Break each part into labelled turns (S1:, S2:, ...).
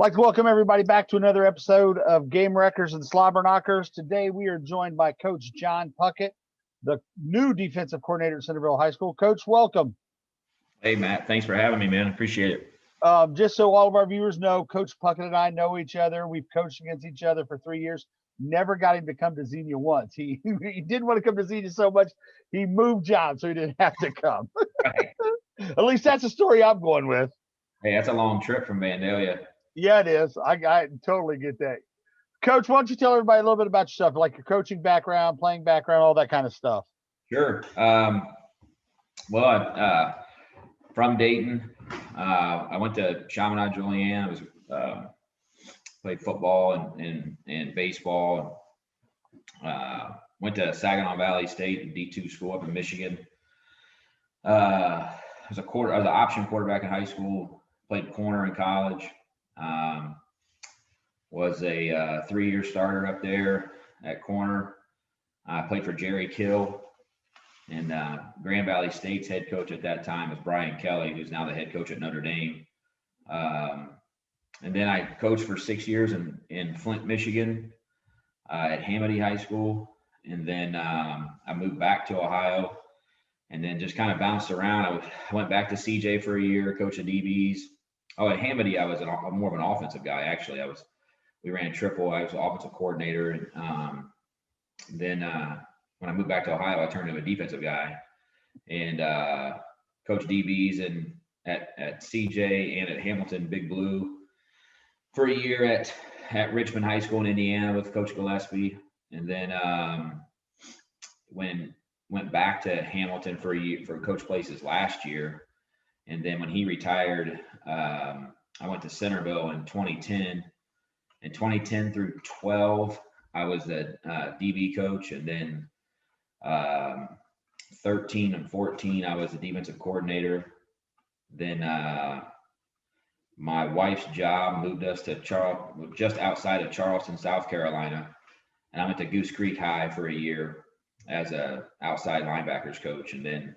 S1: Like to welcome everybody back to another episode of Gamewreckers and Slobberknockers. Today we are joined by Coach John Puckett, the new defensive coordinator at Centerville High School. Coach, welcome.
S2: Hey, Matt. Thanks for having me, man. Appreciate it.
S1: Just so all of our viewers know, Coach Puckett and I know each other. We've coached against each other for 3 years. Never got him to come to Xenia once. He didn't want to come to Xenia so much, he moved jobs so he didn't have to come.
S2: Right.
S1: At least that's the story I'm going with.
S2: Hey, that's a long trip from Vandalia.
S1: Yeah, it is. I totally get that. Coach, why don't you tell everybody a little bit about yourself, like your coaching background, playing background, all that kind of stuff.
S2: Sure. From Dayton, I went to Chaminade Julienne. I was played football and baseball. Went to Saginaw Valley State D2 school up in Michigan. I was an option quarterback in high school. Played corner in college. Was a 3-year starter up there at corner. I played for Jerry Kill, and Grand Valley State's head coach at that time was Brian Kelly, who's now the head coach at Notre Dame. And then I coached for 6 years in Flint, Michigan, at Hamady High School. And then I moved back to Ohio, and then just kind of bounced around. I went back to CJ for a year, coached the DBs. Oh, at Hamady, I was more of an offensive guy. Actually, we ran triple. I was an offensive coordinator, and then when I moved back to Ohio, I turned into a defensive guy, and coached DBs and at CJ and at Hamilton Big Blue for a year at Richmond High School in Indiana with Coach Gillespie, and then went back to Hamilton for a year for Coach Place's last year. And then when he retired, I went to Centerville in 2010. In 2010 through 12, I was the DB coach. And then 13 and 14, I was the defensive coordinator. Then my wife's job moved us to just outside of Charleston, South Carolina. And I went to Goose Creek High for a year as a outside linebackers coach. And then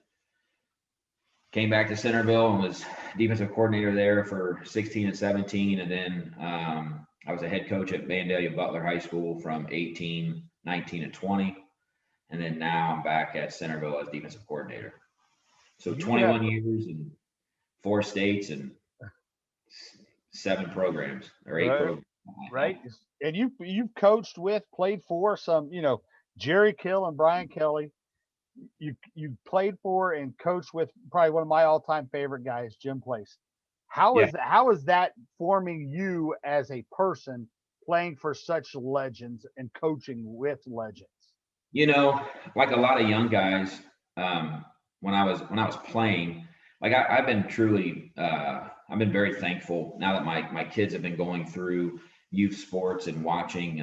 S2: came back to Centerville and was defensive coordinator there for 16 and 17. And then I was a head coach at Vandalia Butler High School from 18, 19, and 20. And then now I'm back at Centerville as defensive coordinator. So 21 years in 4 states and 7 programs or 8 programs.
S1: Right. And you've coached with, played for some, Jerry Kill and Brian Kelly. You played for and coached with probably one of my all-time favorite guys, Jim Place. How is that forming you as a person, playing for such legends and coaching with legends?
S2: Like a lot of young guys, when I was playing, like I've been truly I've been very thankful now that my kids have been going through youth sports and watching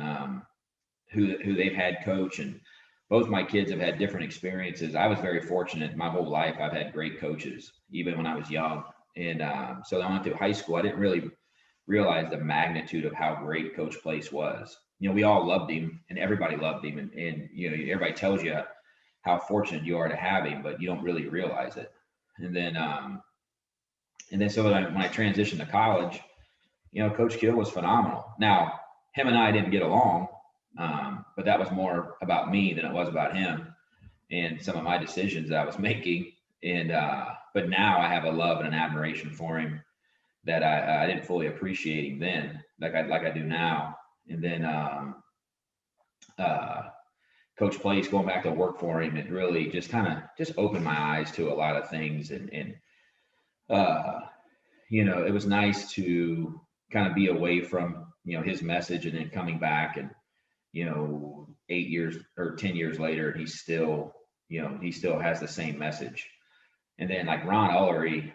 S2: who they've had coach, and both my kids have had different experiences. I was very fortunate my whole life. I've had great coaches, even when I was young. And so I went through high school. I didn't really realize the magnitude of how great Coach Place was. We all loved him, and everybody loved him. And everybody tells you how fortunate you are to have him, but you don't really realize it. And then so when I transitioned to college, Coach Kill was phenomenal. Now, him and I didn't get along. But that was more about me than it was about him and some of my decisions that I was making. And but now I have a love and an admiration for him that I didn't fully appreciate him then, like I do now. And then Coach Place, going back to work for him, it really just opened my eyes to a lot of things. And it was nice to kind of be away from his message and then coming back and 8 years or 10 years later, he still has the same message. And then like Ron Ullery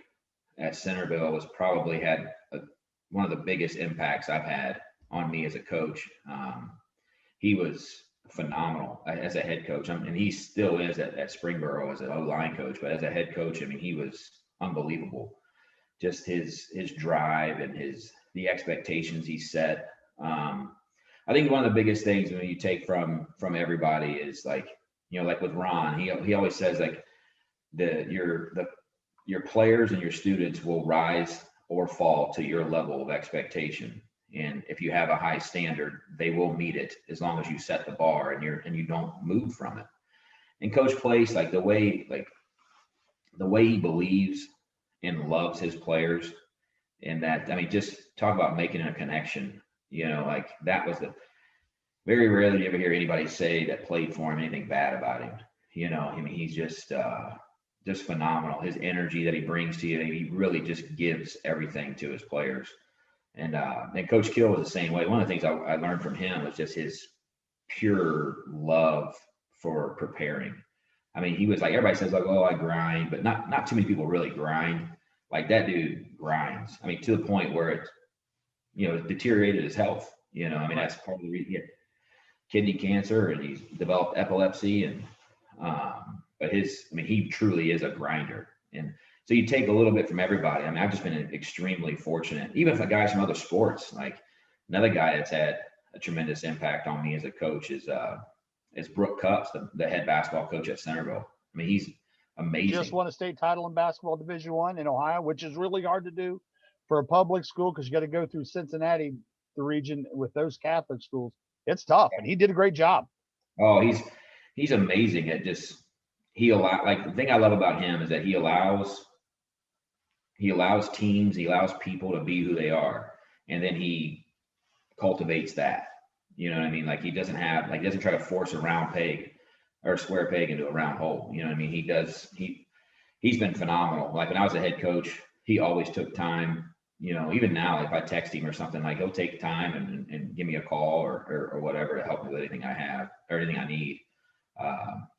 S2: at Centerville was probably had one of the biggest impacts I've had on me as a coach. He was phenomenal as a head coach. And he still is at Springboro as an O-line coach, but as a head coach, he was unbelievable. Just his drive and the expectations he set. I think one of the biggest things when you take from everybody is like with Ron, he always says like your players and your students will rise or fall to your level of expectation. And if you have a high standard, they will meet it as long as you set the bar and you don't move from it. And Coach Place, like the way he believes and loves his players, and that, I mean, just talk about making a connection. Like that was very rarely do you ever hear anybody say that played for him anything bad about him. I mean, he's just phenomenal. His energy that he brings to you, he really just gives everything to his players. And Coach Kill was the same way. One of the things I learned from him was just his pure love for preparing. I mean, he was like, everybody says like, oh, I grind, but not too many people really grind. Like that dude grinds. I mean, to the point where it deteriorated his health. I mean, that's part of the reason he had kidney cancer and he's developed epilepsy. And but he truly is a grinder. And so you take a little bit from everybody. I mean, I've just been extremely fortunate, even for guys from other sports. Like another guy that's had a tremendous impact on me as a coach is Brooke Cups, the head basketball coach at Centerville. I mean, he's amazing.
S1: Just won a state title in basketball Division I in Ohio, which is really hard to do for a public school because you got to go through Cincinnati, the region with those Catholic schools. It's tough, and he did a great job.
S2: Oh, he's amazing at just like the thing I love about him is that he allows teams, he allows people to be who they are, and then he cultivates that. You know what I mean? Like he doesn't try to force a round peg or a square peg into a round hole. You know what I mean? He's been phenomenal. Like when I was a head coach, he always took time. Even now, if I text him or something, like he'll take time and give me a call or whatever to help me with anything I have or anything I need.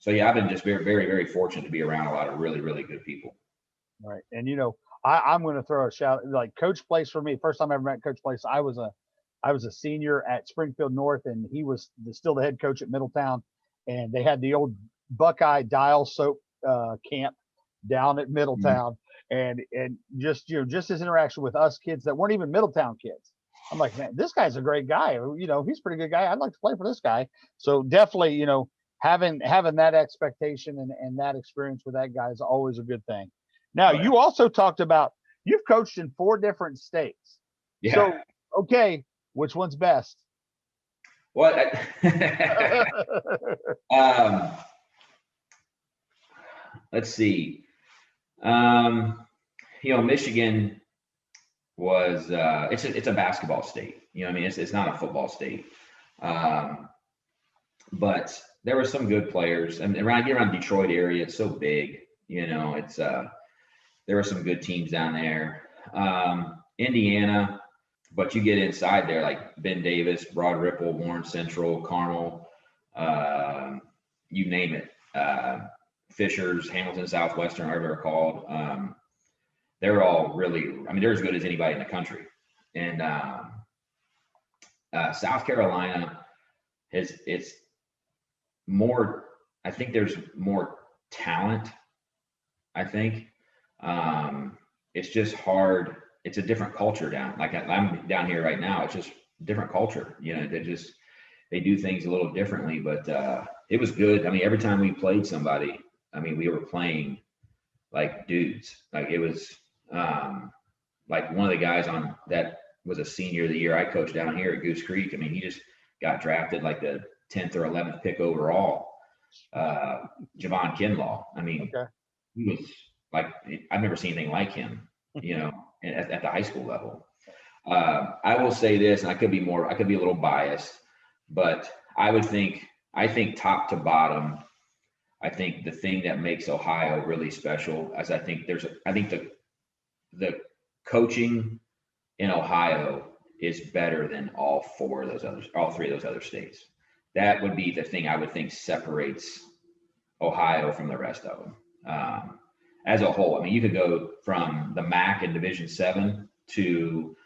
S2: So yeah, I've been just very, very, very fortunate to be around a lot of really, really good people.
S1: Right. And I'm going to throw a shout, like Coach Place for me. First time I ever met Coach Place, I was a senior at Springfield North, and he was still the head coach at Middletown. And they had the old Buckeye Dial soap camp down at Middletown. And just his interaction with us kids that weren't even Middletown kids. I'm like, man, this guy's a great guy. He's a pretty good guy. I'd like to play for this guy. So definitely, having that expectation and that experience with that guy is always a good thing. Now, you also talked about you've coached in 4 different states.
S2: Yeah.
S1: So, okay, which one's best?
S2: Well, let's see. Michigan was it's a basketball state. I mean, it's not a football state. But there were some good players, and around Detroit area, it's so big. It's there were some good teams down there. Indiana, but you get inside there like Ben Davis, Broad Ripple, Warren Central, Carmel, you name it. Fishers, Hamilton Southwestern, whatever they're called. They're all really, I mean, they're as good as anybody in the country. And South Carolina it's more, I think there's more talent, I think. It's just hard. It's a different culture down. Like I'm down here right now. It's just different culture. They do things a little differently, but it was good. I mean, every time we played somebody, I mean, we were playing like dudes. Like it was like one of the guys on that was a senior the year I coached down here at Goose Creek. I mean, he just got drafted like the 10th or 11th pick overall. Javon Kinlaw. I mean, okay. He was like, I've never seen anything like him, at the high school level. I will say this, and I could be a little biased, but I think top to bottom, I think the thing that makes Ohio really special is I think the coaching in Ohio is better than all 3 of those other states. That would be the thing I would think separates Ohio from the rest of them. As a whole, I mean, you could go from the MAC in Division 7 to,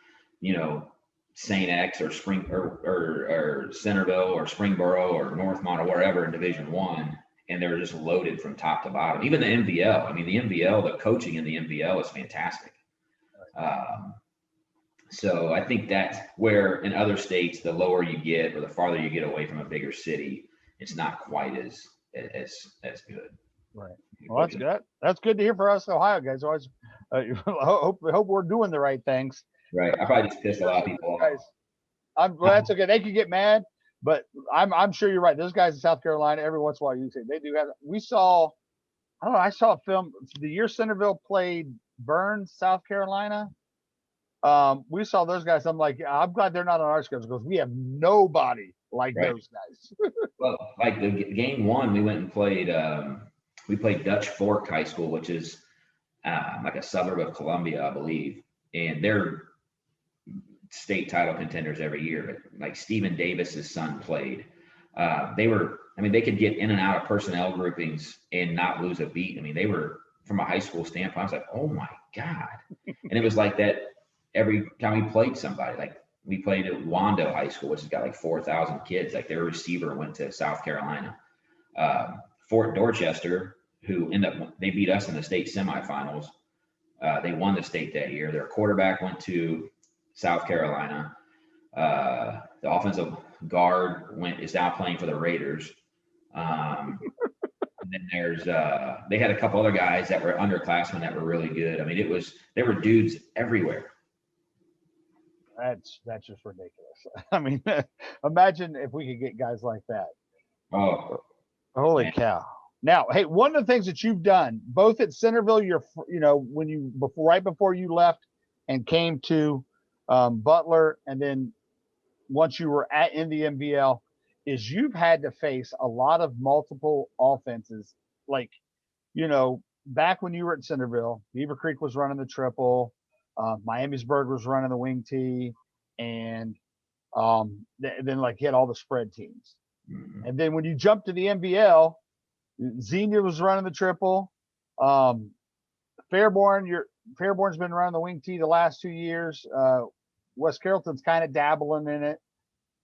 S2: St. X or or Centerville or Springboro or Northmont or wherever in Division 1, and they're just loaded from top to bottom. Even the MVL. I mean, the coaching in the MVL is fantastic. So I think that's where in other states, the lower you get or the farther you get away from a bigger city, it's not quite as good.
S1: Right. Well, that's good. That's good to hear for us Ohio guys. Always hope we're doing the right things.
S2: Right. I probably just pissed a lot of people off.
S1: Well, that's okay. They can get mad, but I'm sure you're right. Those guys in South Carolina, every once in a while, you say they do have. We saw. I don't know. I saw a film the year Centerville played Burns, South Carolina. We saw those guys. I'm like, I'm glad they're not on our schedule because we have nobody like
S2: Right.
S1: those guys.
S2: Well, like the game one, we went and played. We played Dutch Fork High School, which is like a suburb of Columbia, I believe, and they're state title contenders every year. But like Stephen Davis's son played. They were. I mean, they could get in and out of personnel groupings and not lose a beat. I mean, they were from a high school standpoint. I was like, oh my god! And it was like that every time we played somebody. Like we played at Wando High School, which has got like 4,000 kids. Like their receiver went to South Carolina. Fort Dorchester, who they beat us in the state semifinals. They won the state that year. Their quarterback went to South Carolina. The offensive guard is now playing for the Raiders. And then they had a couple other guys that were underclassmen that were really good. I mean, there were dudes everywhere.
S1: That's just ridiculous. I mean, imagine if we could get guys like that.
S2: Oh,
S1: holy
S2: man.
S1: cow! Now, hey, one of the things that you've done, both at Centerville, right before you left and came to Butler, and then once you were in the MVL, is you've had to face a lot of multiple offenses. Like, back when you were at Centerville, Beaver Creek was running the triple, Miamisburg was running the wing T, and then like he had all the spread teams. Mm-hmm. And then when you jumped to the MVL, Xenia was running the triple. Fairborn's been running the wing T the last 2 years. West Carrollton's kind of dabbling in it.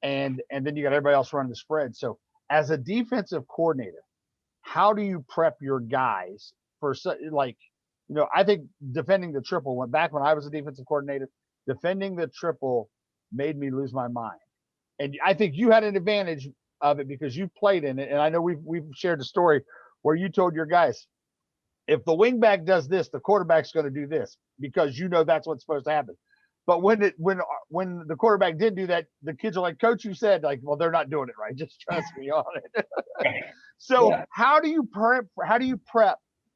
S1: And then you got everybody else running the spread. So as a defensive coordinator, how do you prep your guys for I think defending the triple when I was a defensive coordinator, defending the triple made me lose my mind. And I think you had an advantage of it because you played in it. And I know we've shared a story where you told your guys, if the wingback does this, the quarterback's going to do this because that's what's supposed to happen. But when the quarterback did do that, the kids are like, Coach, you said, like, well, they're not doing it right. Just trust me on it. So yeah. How do you prep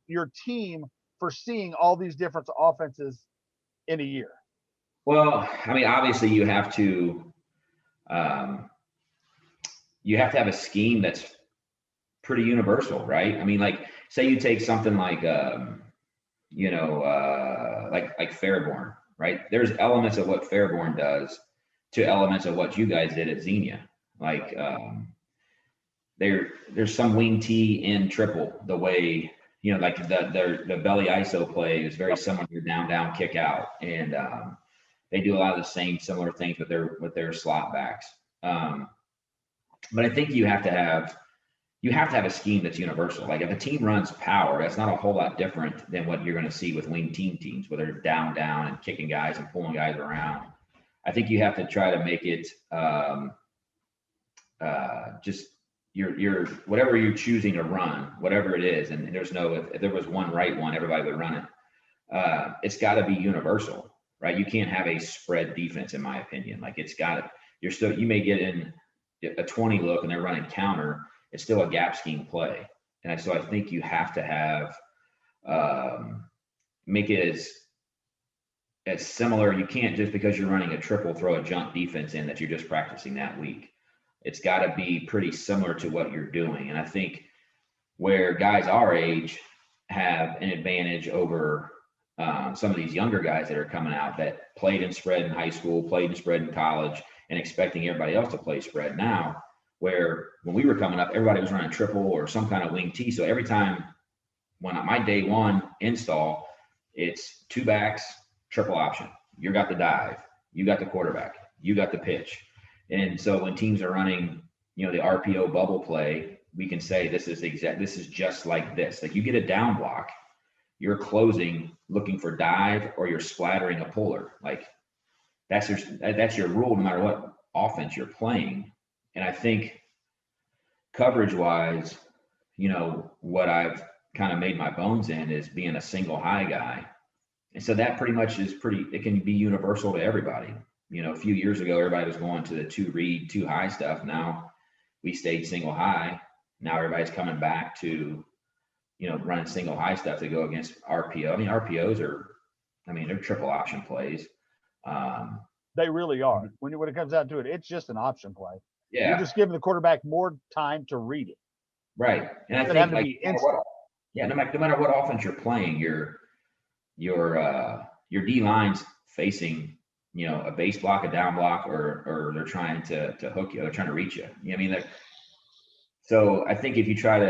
S1: your team for seeing all these different offenses in a year?
S2: Well, I mean, obviously you have to have a scheme that's pretty universal, right? I mean, like say you take something like like Fairborn, right? There's elements of what Fairborn does to elements of what you guys did at Xenia. Like there's some wing T in triple, the way, like the belly ISO play is very similar to your down, kick out. And they do a lot of the same similar things with their slot backs. But I think you have to have a scheme that's universal. Like if a team runs power, that's not a whole lot different than what you're going to see with wing teams, where they're down and kicking guys and pulling guys around. I think you have to try to make it just your whatever you're choosing to run, whatever it is. And there's if there was one right one, everybody would run it. It's got to be universal, right? You can't have a spread defense, in my opinion. Like you may get in a 20 look and they're running counter. It's still a gap scheme play. And so I think you have to have, make it as similar. You can't just because you're running a triple throw a jump defense in that you're just practicing that week. It's got to be pretty similar to what you're doing. And I think where guys our age have an advantage over some of these younger guys that are coming out that played in spread in high school, played in spread in college, and expecting everybody else to play spread now, where when we were coming up, everybody was running triple or some kind of wing T. So every time when my day one install, it's two backs, triple option. You got the dive, you got the quarterback, you got the pitch. And so when teams are running, the RPO bubble play, we can say this is just like this. Like you get a down block, you're closing looking for dive or you're splattering a puller. Like that's your rule no matter what offense you're playing. And I think coverage wise, what I've kind of made my bones in is being a single high guy. And so that pretty much it can be universal to everybody. a few years ago, everybody was going to the 2 read, 2 high stuff. Now we stayed single high. Now everybody's coming back to, running single high stuff to go against RPO. I mean, RPOs are, they're triple option plays.
S1: They really are. When it comes down to it, it's just an option play.
S2: Yeah.
S1: You're just giving the quarterback more time to read it.
S2: Right. And I think no matter what offense you're playing, your D line's facing, a base block, a down block, or they're trying to hook you, they're trying to reach you. So I think if we try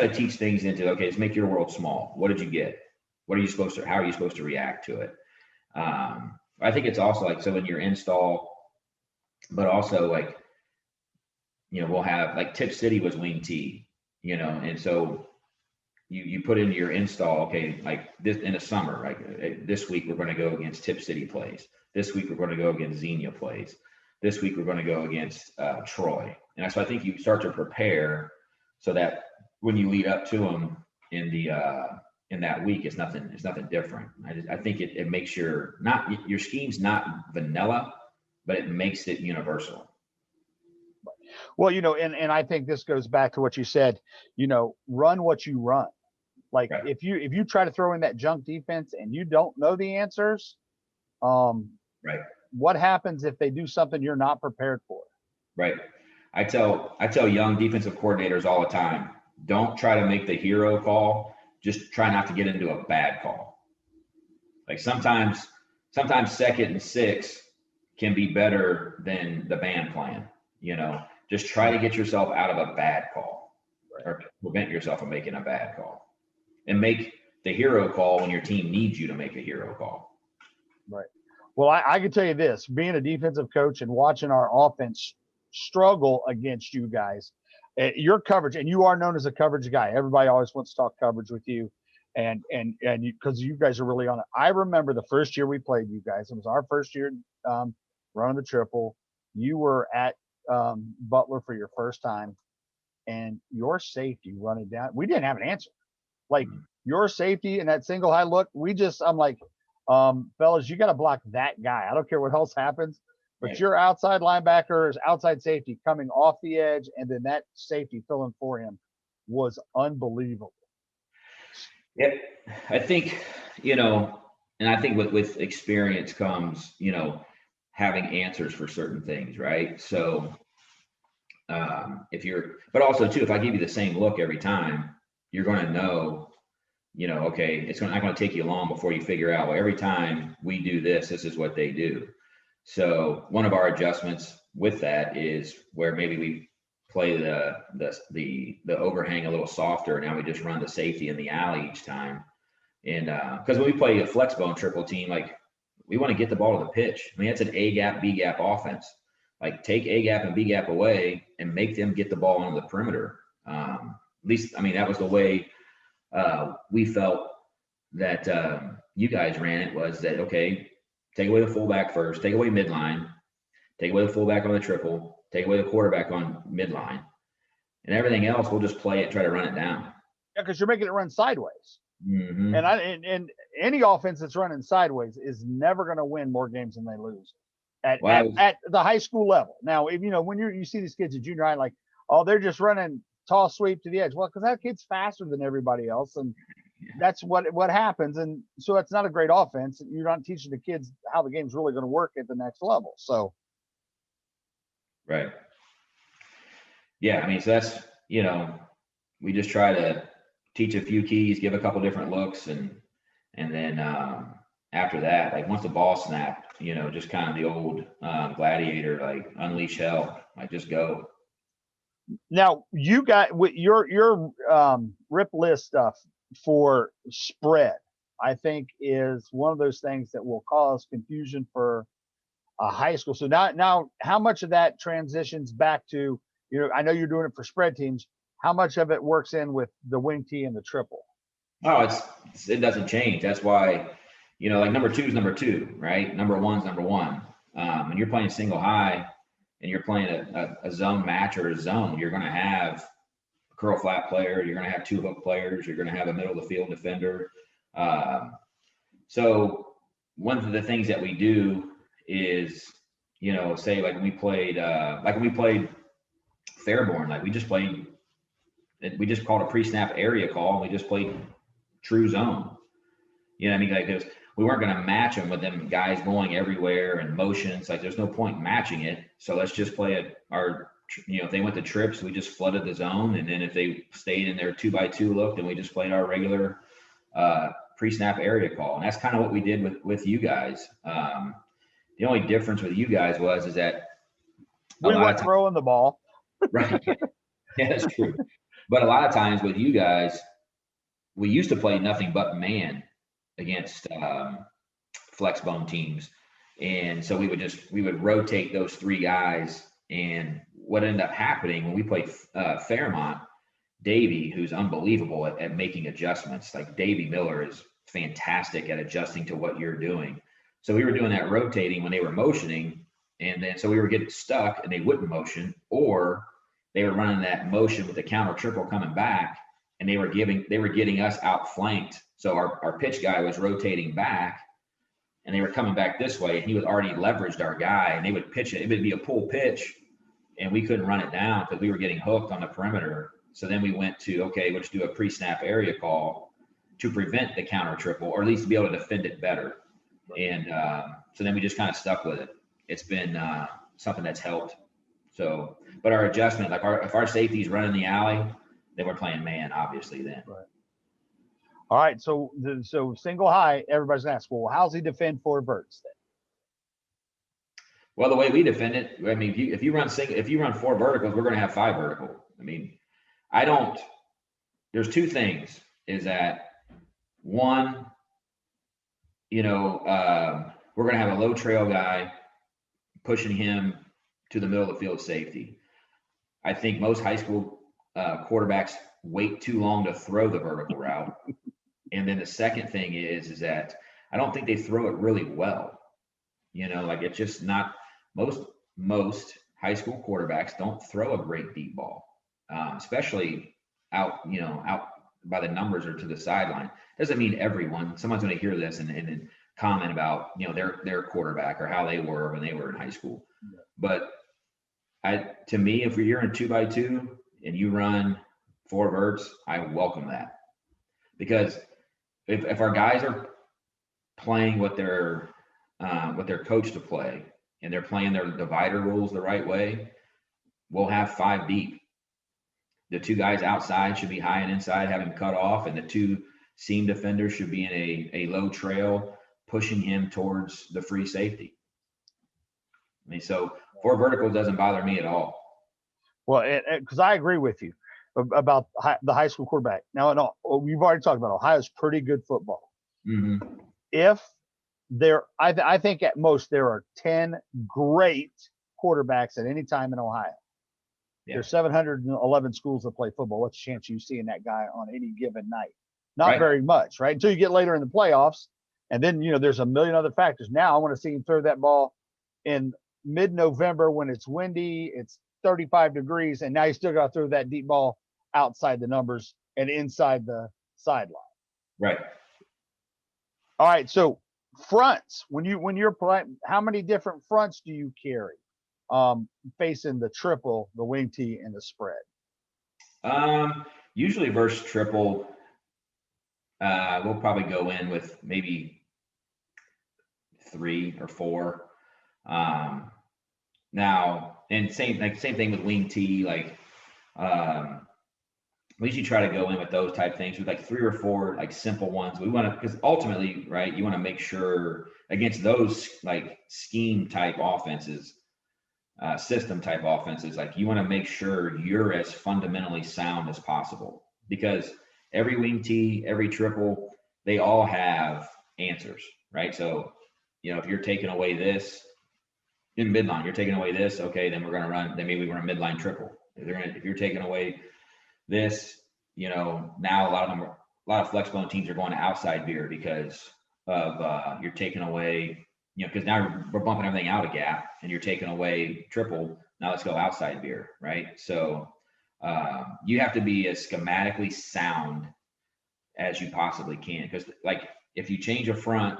S2: to teach things into, okay, let's make your world small. What did you get? How are you supposed to react to it? I think it's also like, so in your install, but also like, we'll have like Tip City was wing T, and so you put into your install, okay, like this in the summer, like this week we're going to go against Tip City plays. This week we're going to go against Xenia plays. This week we're going to go against Troy. And so I think you start to prepare so that when you lead up to them in that week, it's nothing different. I think it makes your scheme's not vanilla, but it makes it universal.
S1: Well, and I think this goes back to what you said, run what you run. Like right. if you try to throw in that junk defense and you don't know the answers,
S2: right.
S1: What happens if they do something you're not prepared for?
S2: Right. I tell young defensive coordinators all the time, don't try to make the hero call. Just try not to get into a bad call. Like sometimes 2nd and 6 can be better than the band plan, Just try to get yourself out of a bad call, right, or prevent yourself from making a bad call, and make the hero call when your team needs you to make a hero call.
S1: Right. Well, I can tell you this, being a defensive coach and watching our offense struggle against you guys, your coverage, and you are known as a coverage guy. Everybody always wants to talk coverage with you, and because you guys are really on it. I remember the first year we played you guys. It was our first year running the triple. You were at Butler for your first time, and your safety running down, we didn't have an answer. Like your safety and that single high look, I'm like, fellas, you got to block that guy. I don't care what else happens, but right. Your outside linebacker is outside safety coming off the edge, and then that safety filling for him was unbelievable.
S2: Yep. I think, and I think with experience comes, having answers for certain things, right? So but also too, if I give you the same look every time, you're going to know, okay, it's not going to take you long before you figure out, well, every time we do this is what they do. So one of our adjustments with that is where maybe we play the overhang a little softer. Now we just run the safety in the alley each time. And because when we play a flex bone triple team, like we want to get the ball to the pitch. That's an A gap, B gap offense. Like take A gap and B gap away and make them get the ball on the perimeter. At least, that was the way we felt that you guys ran it, was that, okay, take away the fullback first, take away midline, take away the fullback on the triple, take away the quarterback on midline, and everything else, we'll just play it, try to run it down.
S1: Yeah, because you're making it run sideways.
S2: Mm-hmm.
S1: And any offense that's running sideways is never going to win more games than they lose at the high school level. Now, if when you see these kids at junior high, like, oh, they're just running toss sweep to the edge. Well, because that kid's faster than everybody else, and that's what happens. And so it's not a great offense. You're not teaching the kids how the game's really going to work at the next level. So,
S2: right. Yeah, so that's we just try to teach a few keys, give a couple different looks, and then after that, like once the ball snapped, just kind of the old gladiator, like unleash hell, like just go.
S1: Now you got with your rip list stuff for spread, I think is one of those things that will cause confusion for a high school. So now how much of that transitions back to, I know you're doing it for spread teams. How much of it works in with the wing T and the triple?
S2: Oh, it doesn't change. That's why, like number 2 is number 2, right? Number 1 is number 1. When you're playing single high and you're playing a zone match or a zone, you're going to have a curl flat player. You're going to have 2 hook players. You're going to have a middle of the field defender. So one of the things that we do is you know, say like when we played Fairborn, like we just called a pre-snap area call, and we just played true zone. You know what I mean? Like we weren't going to match them with them guys going everywhere and motions. Like there's no point matching it. So let's just play if they went to trips, we just flooded the zone. And then if they stayed in their 2x2 look, then we just played our regular pre-snap area call. And that's kind of what we did with you guys. The only difference with you guys is that
S1: we weren't throwing the ball.
S2: Right. Yeah, that's true. But a lot of times with you guys, we used to play nothing but man against flex bone teams. And so we would rotate those three guys. And what ended up happening when we played Fairmont, Davey, who's unbelievable at making adjustments. Like Davey Miller is fantastic at adjusting to what you're doing. So we were doing that rotating when they were motioning. And then so we were getting stuck and they wouldn't motion, or they were running that motion with the counter triple coming back, and they were getting us outflanked. So our pitch guy was rotating back, and they were coming back this way, and he was already leveraged our guy, and they would pitch it. It would be a pull pitch, and we couldn't run it down because we were getting hooked on the perimeter. So then we went to, okay, let's do a pre-snap area call to prevent the counter triple, or at least to be able to defend it better. And so then we just kind of stuck with it. It's been something that's helped. So, but our adjustment, like if our safety's running the alley, then we're playing man, obviously then.
S1: Right. All right. So single high, everybody's gonna ask, well, how's he defend 4 verts then?
S2: Well, the way we defend it, I mean, if you run 4 verticals, we're going to have 5 vertical. I mean, there's 2 things, is that one, we're going to have a low trail guy pushing him to the middle of the field safety. I think most high school quarterbacks wait too long to throw the vertical route. And then the second thing is that I don't think they throw it really well. Like it's just not, most high school quarterbacks don't throw a great deep ball, especially out by the numbers or to the sideline. Doesn't mean everyone. Someone's going to hear this and then comment about their quarterback or how they were when they were in high school. Yeah. But to me, if you're in 2x2 and you run 4 verts, I welcome that, because if our guys are playing what they're coached to play, and they're playing their divider rules the right way, we'll have 5 deep. The 2 guys outside should be high and inside, having cut off, and the 2 seam defenders should be in a low trail, pushing him towards the free safety. I mean, so 4 verticals doesn't bother me at all.
S1: Well, because I agree with you about the high school quarterback. Now, we've already talked about Ohio's pretty good football. Mm-hmm. I think at most there are 10 great quarterbacks at any time in Ohio. Yeah. There's 711 schools that play football. What's the chance you seeing that guy on any given night? Not very much, right? Until you get later in the playoffs. And then, there's a million other factors. Now I want to see him throw that ball in mid-November when it's windy, it's 35 degrees, and now you still got to throw that deep ball outside the numbers and inside the sideline.
S2: Right.
S1: All right. So fronts, when you're playing, how many different fronts do you carry facing the triple, the wing tee, and the spread?
S2: Usually versus triple, we'll probably go in with maybe 3 or 4. Now, and same thing with wing tee, we usually try to go in with those type things with 3 or 4 simple ones. We want to, because ultimately, right, you want to make sure against those scheme type offenses, system type offenses, you want to make sure you're as fundamentally sound as possible, because every wing tee, every triple, they all have answers, right? So, if you're taking away this in midline, you're taking away this, okay, then we're going to run, then maybe we're a midline triple. If you're taking away this, now a lot of flex bone teams are going to outside veer because of you're taking away, because now we're bumping everything out of gap, and you're taking away triple. Now let's go outside veer, right? So you have to be as schematically sound as you possibly can, because if you change a front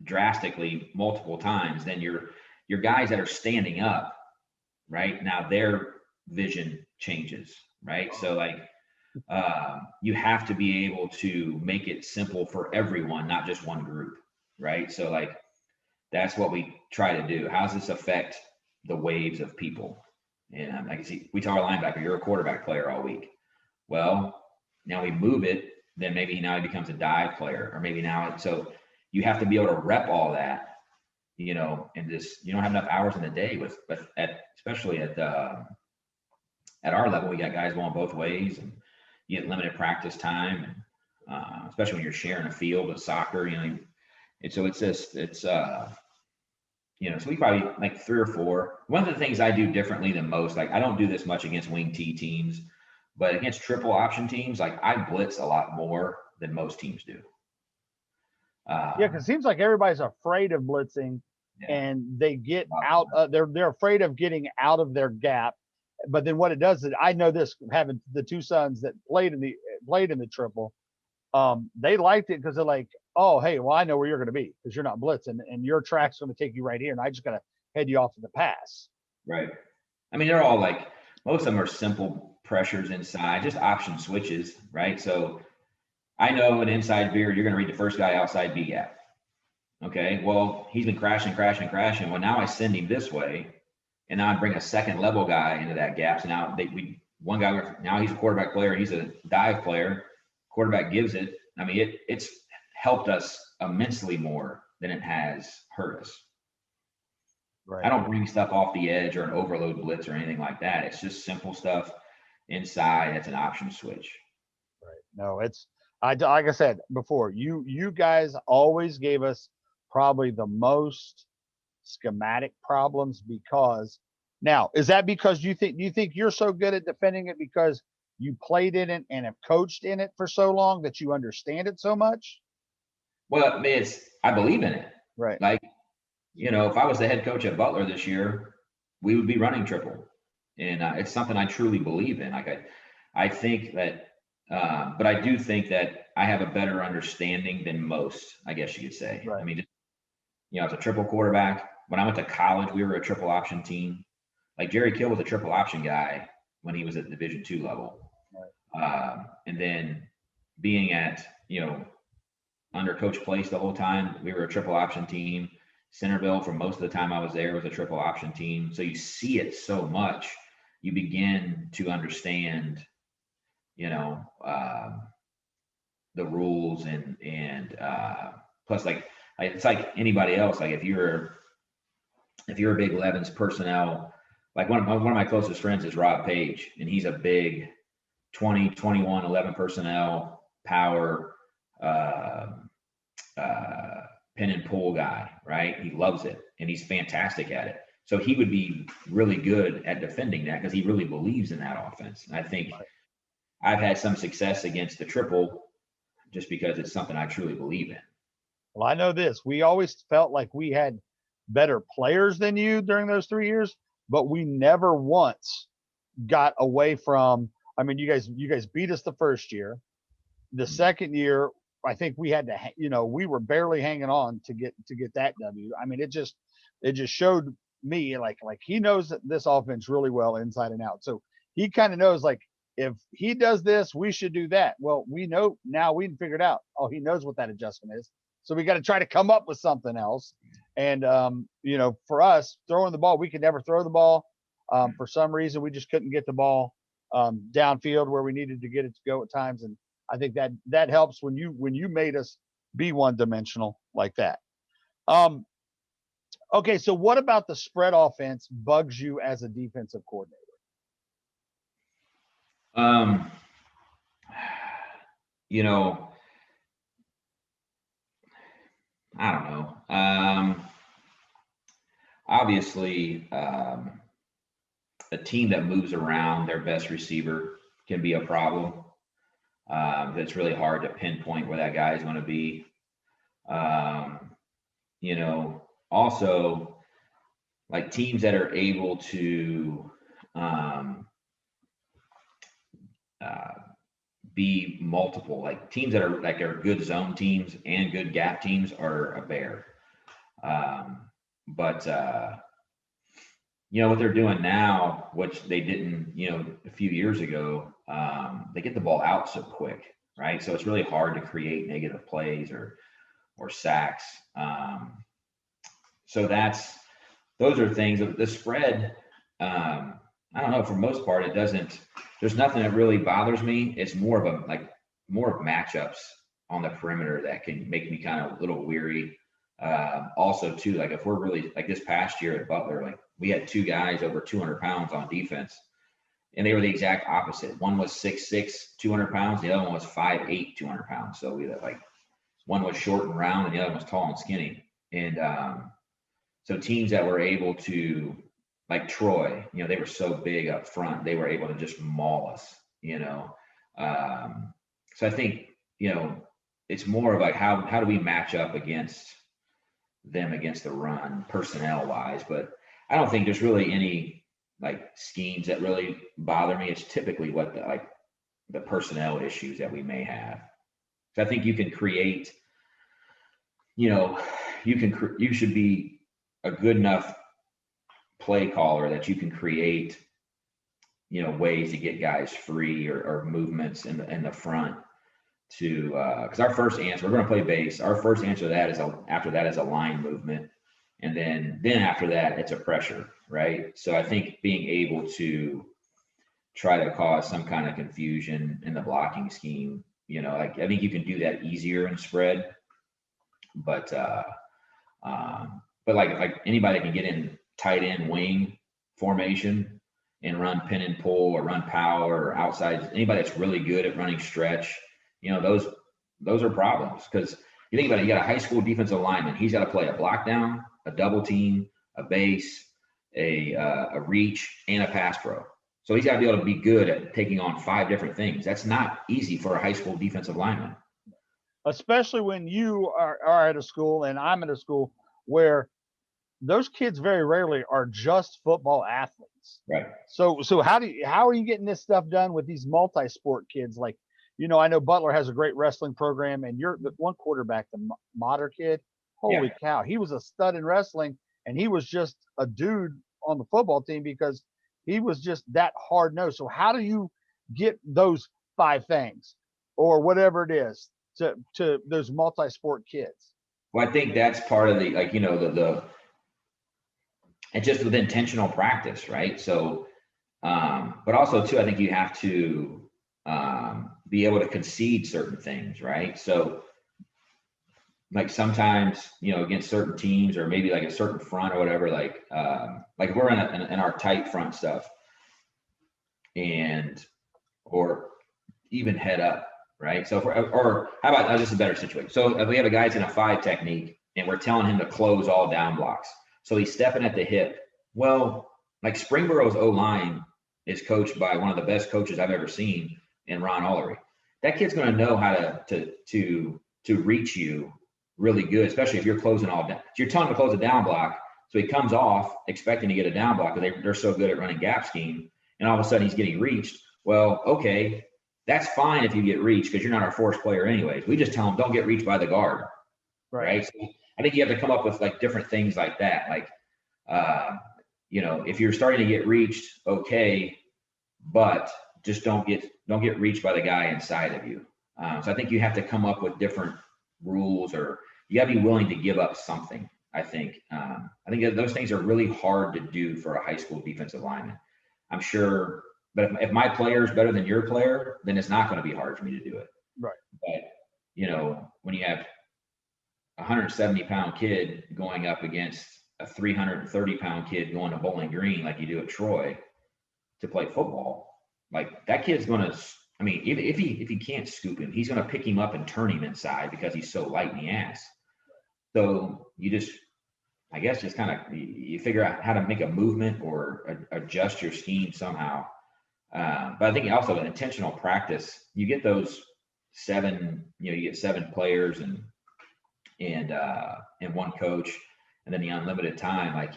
S2: drastically multiple times, then you're your guys that are standing up, right now, their vision changes, right? So like, you have to be able to make it simple for everyone, not just one group, right? So like, that's what we try to do. How does this affect the waves of people? And like, see, we tell our linebacker, you're a quarterback player all week. Well, now we move it, then maybe now he becomes a dive player, or maybe now. So you have to be able to rep all that, you know, and just, you don't have enough hours in the day but especially at our level, we got guys going both ways, and you get limited practice time, and especially when you're sharing a field with soccer, you know. And so it's just, you know, so we probably like 3 or 4. One of the things I do differently than most, like I don't do this much against wing T teams, but against triple option teams, like I blitz a lot more than most teams do.
S1: Yeah, because it seems like everybody's afraid of blitzing, and they get out. They're afraid of getting out of their gap. But then what it does is, I know this, having the 2 sons that played in the triple, they liked it because they're like, oh, hey, well, I know where you're going to be because you're not blitzing, and your track's going to take you right here, and I just got to head you off to the pass.
S2: Right. I mean, they're all like, most of them are simple pressures inside, just option switches, right? So I know an inside veer, you're going to read the first guy outside B gap. Okay, well, he's been crashing. Well, now I send him this way, and now I bring a second level guy into that gap. So now one guy, now he's a quarterback player, he's a dive player. Quarterback gives it. I mean, it's helped us immensely more than it has hurt us. Right. I don't bring stuff off the edge or an overload blitz or anything like that. It's just simple stuff inside. It's an option switch.
S1: Right. No, like I said before, you guys always gave us probably the most schematic problems, because now, is that because you think you're so good at defending it because you played in it and have coached in it for so long that you understand it so much?
S2: Well, I mean, I believe in it.
S1: Right.
S2: Like, you know, if I was the head coach at Butler this year, we would be running triple, and it's something I truly believe in. Like I think that, but I do think that I have a better understanding than most, I guess you could say. Right. I mean, you know, it's a triple quarterback. When I went to college, we were a triple option team. Like Jerry Kill was a triple option guy when he was at Division II level. Right. And then being at, you know, under Coach Place the whole time, we were a triple option team. Centerville, for most of the time I was there, was a triple option team. So you see it so much, you begin to understand, you know, the rules, and plus, like it's like anybody else. Like if you're a big Levens personnel, like one of my closest friends is Rob Page, and he's a big 20, 21, 11 personnel power pin and pull guy, right? He loves it, and he's fantastic at it. So he would be really good at defending that because he really believes in that offense. And I think I've had some success against the triple just because it's something I truly believe in.
S1: Well, I know this. We always felt like we had better players than you during those 3 years, but we never once got away from, I mean, you guys beat us the first year. The second year, I think we had to, you know, we were barely hanging on to get that W. I mean, it just showed me like he knows this offense really well inside and out. So he kind of knows, like, if he does this, we should do that. Well, we know now, we figured out, oh, he knows what that adjustment is. So we got to try to come up with something else. And, you know, for us throwing the ball, we could never throw the ball. For some reason, we just couldn't get the ball downfield where we needed to get it to go at times. And I think that helps when you made us be one-dimensional like that. Okay, so what about the spread offense bugs you as a defensive coordinator?
S2: You know, I don't know. Obviously, a team that moves around their best receiver can be a problem. It's really hard to pinpoint where that guy is going to be. You know, also, like teams that are able to be multiple, like teams that are good zone teams and good gap teams are a bear. But what they're doing now, which they didn't, a few years ago, they get the ball out so quick, right? So it's really hard to create negative plays or sacks. So those are things. The spread, I don't know. For most part, it doesn't. There's nothing that really bothers me. It's more of matchups on the perimeter that can make me kind of a little weary. Also, too, like if we're really like this past year at Butler, like we had two guys over 200 pounds on defense, and they were the exact opposite. One was 6'6", 200 pounds. The other one was 5'8", 200 pounds. So we had one was short and round, and the other one was tall and skinny. And so teams that were able to, like Troy, they were so big up front, they were able to just maul us. So I think it's more of like how do we match up against them against the run personnel wise. But I don't think there's really any like schemes that really bother me. It's typically what the personnel issues that we may have. So I think you can create, you should be a good enough play caller that you can create, ways to get guys free or movements in the front to, because our first answer, we're going to play base. Our first answer to that after that is a line movement. And then after that, it's a pressure, right? So I think being able to try to cause some kind of confusion in the blocking scheme, I think you can do that easier in spread, but like anybody can get in tight end wing formation and run pin and pull or run power or outside. Anybody that's really good at running stretch, those are problems, because you think about it, you got a high school defensive lineman. He's got to play a block down, a double team, a base, a reach, and a pass pro. So he's got to be able to be good at taking on 5 different things. That's not easy for a high school defensive lineman.
S1: Especially when you are at a school and I'm at a school where those kids very rarely are just football athletes.
S2: Right.
S1: So how are you getting this stuff done with these multi-sport kids? Like, I know Butler has a great wrestling program, and you're the one quarterback, the Motter kid. Holy cow, he was a stud in wrestling, and he was just a dude on the football team because he was just that hard nosed. So how do you get those 5 things or whatever it is to those multi-sport kids?
S2: Well, I think that's part of the and just with intentional practice, right? So, but also too, I think you have to be able to concede certain things, right? So, like sometimes, against certain teams or maybe like a certain front or whatever, like if we're in our tight front stuff, or even head up, right? So or how about this is a better situation. So if we have a guy's in a 5 technique and we're telling him to close all down blocks, so he's stepping at the hip. Well, like Springboro's O-line is coached by one of the best coaches I've ever seen in Ron Ullery. That kid's going to know how to reach you really good, especially if you're closing all down. So you're telling him to close a down block, so he comes off expecting to get a down block because they're so good at running gap scheme, and all of a sudden he's getting reached. Well, okay, that's fine if you get reached because you're not our force player anyways. We just tell him don't get reached by the guard, right? So I think you have to come up with like different things like that. Like, if you're starting to get reached, okay, but just don't get reached by the guy inside of you. So I think you have to come up with different rules, or you got to be willing to give up something. I think that those things are really hard to do for a high school defensive lineman. I'm sure, but if my player is better than your player, then it's not going to be hard for me to do it.
S1: Right.
S2: But when you have a 170-pound kid going up against a 330-pound kid going to Bowling Green like you do at Troy to play football, like that kid's going to, I mean, if he can't scoop him, he's going to pick him up and turn him inside because he's so light in the ass. So you just, I guess, just kind of you figure out how to make a movement or adjust your scheme somehow. But I think also an intentional practice, you get those 7, you get 7 players and one coach, and then the unlimited time, like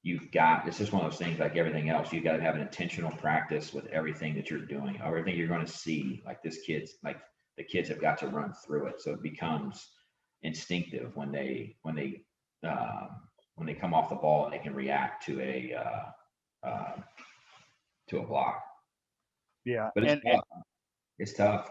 S2: it's just one of those things like everything else. You've got to have an intentional practice with everything that you're doing, everything you're going to see. Like the kids have got to run through it. So it becomes instinctive when they when they come off the ball and they can react to a block.
S1: Yeah,
S2: But it's tough. It's tough.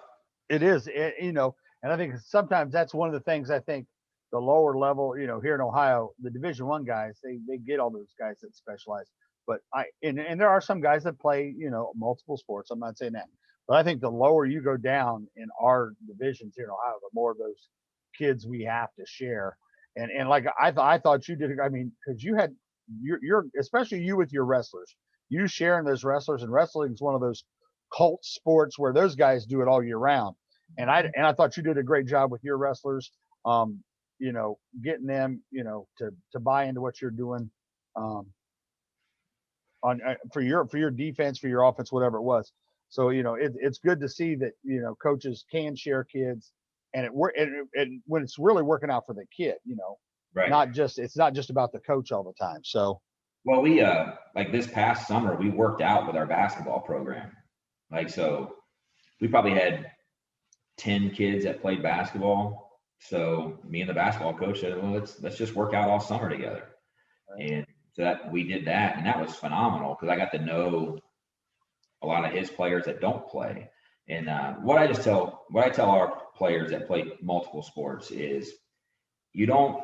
S1: it is. And I think sometimes that's one of the things. I think the lower level, here in Ohio, the Division I guys, they get all those guys that specialize. But and there are some guys that play, multiple sports. I'm not saying that, but I think the lower you go down in our divisions here in Ohio, the more of those kids we have to share. And like I thought you did. I mean, because you had you're especially you with your wrestlers, you sharing those wrestlers, and wrestling is one of those cult sports where those guys do it all year round. And I thought you did a great job with your wrestlers, getting them, to buy into what you're doing, on for your defense, for your offense, whatever it was. So it's good to see that coaches can share kids, and and when it's really working out for the kid,
S2: Right.
S1: it's not just about the coach all the time. So
S2: Well, we like this past summer we worked out with our basketball program. Like, so we probably had 10 kids that played basketball. So me and the basketball coach said, well, let's just work out all summer together.
S1: Right.
S2: And so that we did that, and that was phenomenal because I got to know a lot of his players that don't play. And what I tell our players that play multiple sports is you don't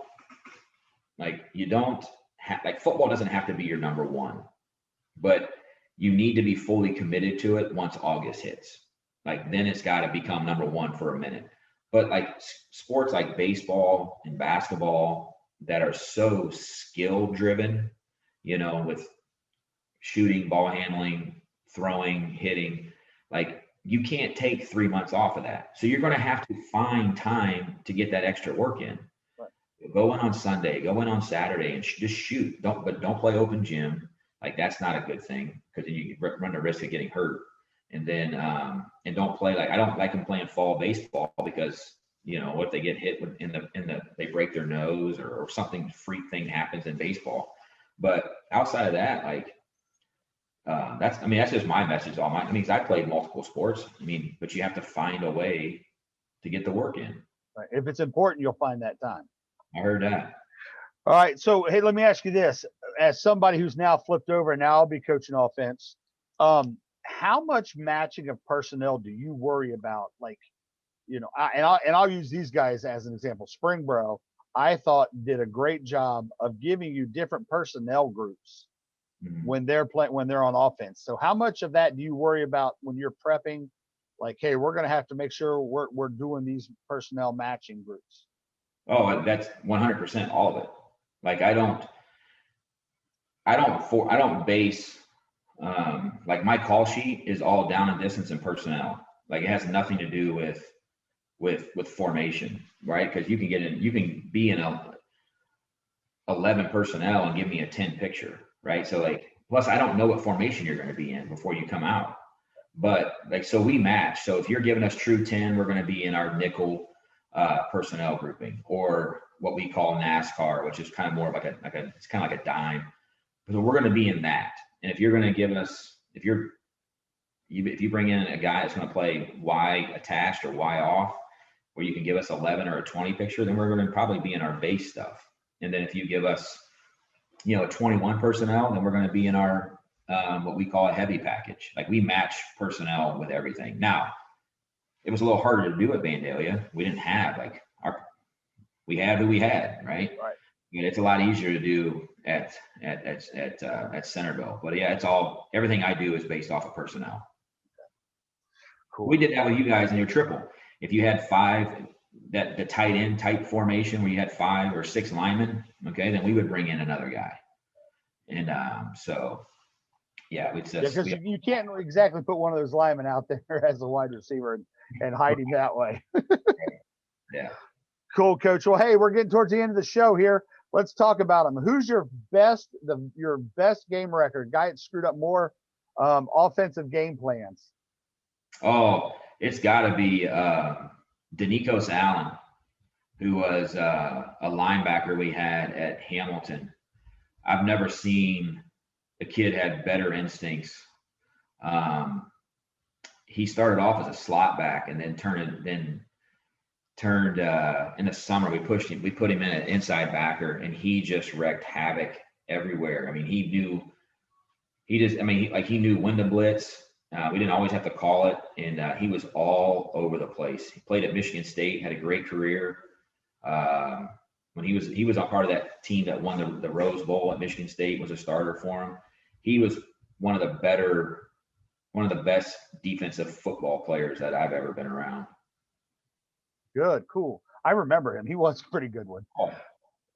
S2: like football doesn't have to be your number one, but you need to be fully committed to it once August hits. Like, then it's got to become number one for a minute. But like sports like baseball and basketball that are so skill driven, with shooting, ball handling, throwing, hitting, like you can't take 3 months off of that. So you're going to have to find time to get that extra work in. Right. Go in on Sunday, go in on Saturday, and just shoot. Don't play open gym. Like, that's not a good thing because then you run the risk of getting hurt. And then and don't play, like, I don't like them playing fall baseball because what if they get hit they break their nose or something freak thing happens in baseball. But outside of that, like that's just my message. Because I played multiple sports. But you have to find a way to get the work in.
S1: Right. If it's important, you'll find that time.
S2: I heard that.
S1: All right. So, hey, let me ask you this. As somebody who's now flipped over and now I'll be coaching offense, how much matching of personnel do you worry about? Like, I'll use these guys as an example. Springboro, I thought, did a great job of giving you different personnel groups when they're on offense. So how much of that do you worry about when you're prepping? Like, hey, we're going to have to make sure we're doing these personnel matching groups.
S2: Oh, that's 100% all of it. Like, I don't base like my call sheet is all down and distance and personnel. Like, it has nothing to do with formation, right? Because you can be in 11 personnel and give me a 10 picture, right? So like, plus I don't know what formation you're going to be in before you come out. But like, so we match. So if you're giving us true 10, we're going to be in our nickel personnel grouping, or what we call NASCAR, which is kind of more like it's kind of like a dime. So we're going to be in that. And if you're going to give us, if you bring in a guy that's going to play Y attached or Y off, where you can give us 11 or a 20 picture, then we're going to probably be in our base stuff. And then if you give us, 21 personnel, then we're going to be in our what we call a heavy package. Like, we match personnel with everything. Now, it was a little harder to do at Vandalia. We didn't have we had who we had, right?
S1: Right.
S2: It's a lot easier to do at Centerville. But yeah, everything I do is based off of personnel. Cool. We did that with you guys in your triple. If you had 5, the tight end type formation where you had 5 or 6 linemen, okay, then we would bring in another guy. And so yeah, because
S1: you can't exactly put one of those linemen out there as a wide receiver and hide him that way.
S2: Yeah.
S1: Cool, Coach. Well, hey, we're getting towards the end of the show here. Let's talk about him. Who's your best game record? Guy that screwed up more offensive game plans?
S2: Oh, it's got to be Denikos Allen, who was a linebacker we had at Hamilton. I've never seen a kid had better instincts. He started off as a slot back and then turned in the summer. We put him in an inside backer, and he just wrecked havoc everywhere. I mean, he knew when to blitz. We didn't always have to call it, and he was all over the place. He played at Michigan State, had a great career. When he was a part of that team that won the Rose Bowl at Michigan State, was a starter for him. He was one of the best defensive football players that I've ever been around.
S1: Good, cool. I remember him. He was a pretty good one.
S2: Oh.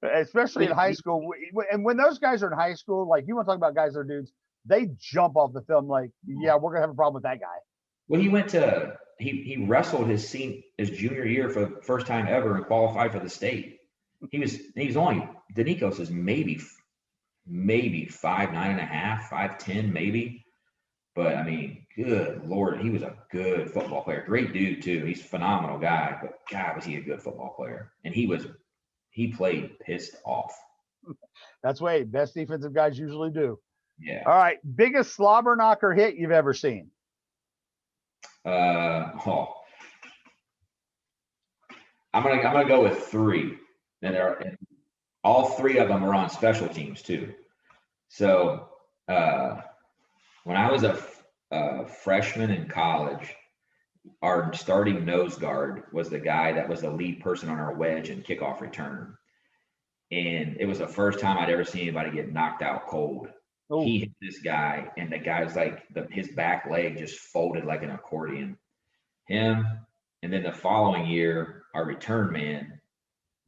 S1: Especially in high school. And when those guys are in high school, like you want to talk about guys that are dudes, they jump off the film like, yeah, we're gonna have a problem with that guy.
S2: Well, he wrestled his junior year for the first time ever and qualified for the state. He's only, Danicos is maybe 5'9.5", 5'10", maybe. But I mean, good Lord, he was a good football player. Great dude too. He's a phenomenal guy, but God, was he a good football player. And he played pissed off.
S1: That's the way best defensive guys usually do.
S2: Yeah.
S1: All right. Biggest slobber knocker hit you've ever seen?
S2: I'm gonna go with 3. And all 3 of them are on special teams too. So when I was a freshman in college, our starting nose guard was the guy that was the lead person on our wedge and kickoff return. And it was the first time I'd ever seen anybody get knocked out cold. Oh. He hit this guy, and the guy was like, his back leg just folded like an accordion. Him, and then the following year, our return man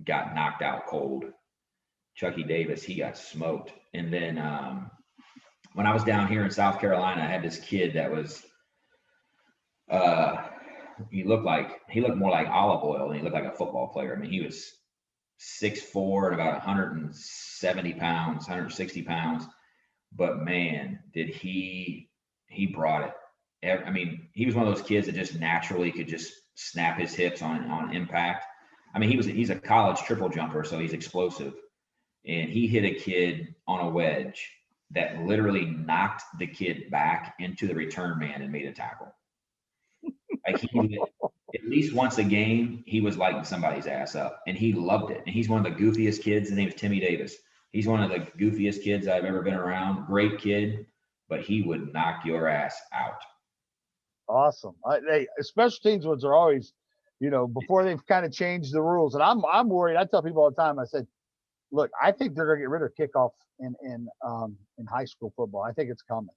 S2: got knocked out cold. Chucky Davis, he got smoked. And then when I was down here in South Carolina, I had this kid that was he looked more like olive oil than he looked like a football player. I mean, he was 6'4" and about 170 pounds, 160 pounds. But man, did he brought it. I mean, he was one of those kids that just naturally could just snap his hips on impact. I mean, he's a college triple jumper, so he's explosive. And he hit a kid on a wedge that literally knocked the kid back into the return man and made a tackle. Like at least once a game, he was lighting somebody's ass up, and he loved it. And he's one of the goofiest kids. His name is Timmy Davis. He's one of the goofiest kids I've ever been around. Great kid, but he would knock your ass out.
S1: Awesome. Special teams ones are always, before they've kind of changed the rules. And I'm worried. I tell people all the time, I said, look, I think they're going to get rid of kickoff in high school football. I think it's coming.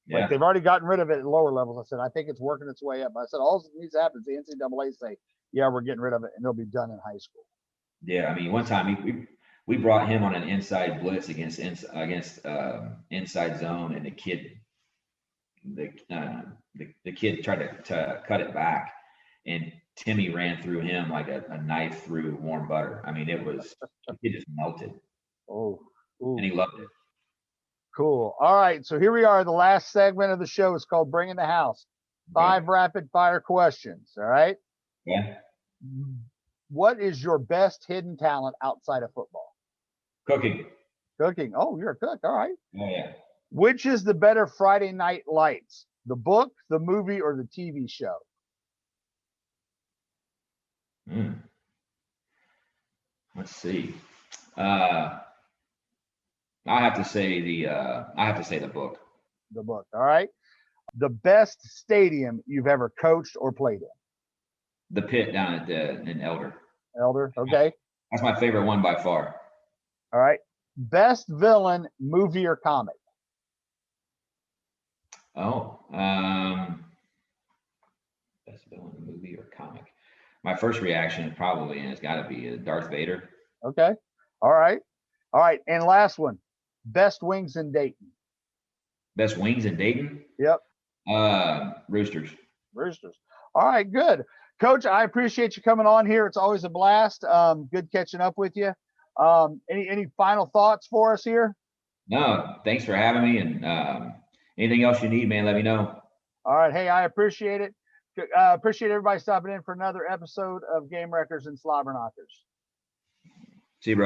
S1: Yeah. Like they've already gotten rid of it at lower levels. I said, I think it's working its way up. I said, all that needs to happen is the NCAA say, yeah, we're getting rid of it, and it'll be done in high school.
S2: Yeah, I mean, one time we brought him on an inside blitz against inside zone, and the kid tried to cut it back, and Timmy ran through him like a knife through warm butter. I mean, it just melted.
S1: Oh,
S2: and he loved it.
S1: Cool. All right, so here we are. The last segment of the show is called Bring in the House. 5 rapid fire questions. All right.
S2: Yeah.
S1: What is your best hidden talent outside of football?
S2: Cooking.
S1: Oh, you're a cook. All right.
S2: Oh, yeah.
S1: Which is the better Friday Night Lights? The book, the movie, or the TV show?
S2: Let's see. I have to say the book.
S1: The book. All right. The best stadium you've ever coached or played in?
S2: The Pit down in Elder.
S1: Elder. Okay.
S2: That's my favorite one by far.
S1: All right. Best villain, movie or comic?
S2: Oh, best villain, movie or comic. My first reaction probably has got to be Darth Vader.
S1: Okay. All right. And last one. Best wings in Dayton.
S2: Best wings in Dayton?
S1: Yep.
S2: Roosters.
S1: All right, good. Coach, I appreciate you coming on here. It's always a blast. Good catching up with you. Any final thoughts for us here?
S2: No, thanks for having me. And anything else you need, man, let me know.
S1: All right. Hey, I appreciate it. Appreciate everybody stopping in for another episode of Gamewreckers and Slobberknockers.
S2: See you, bro.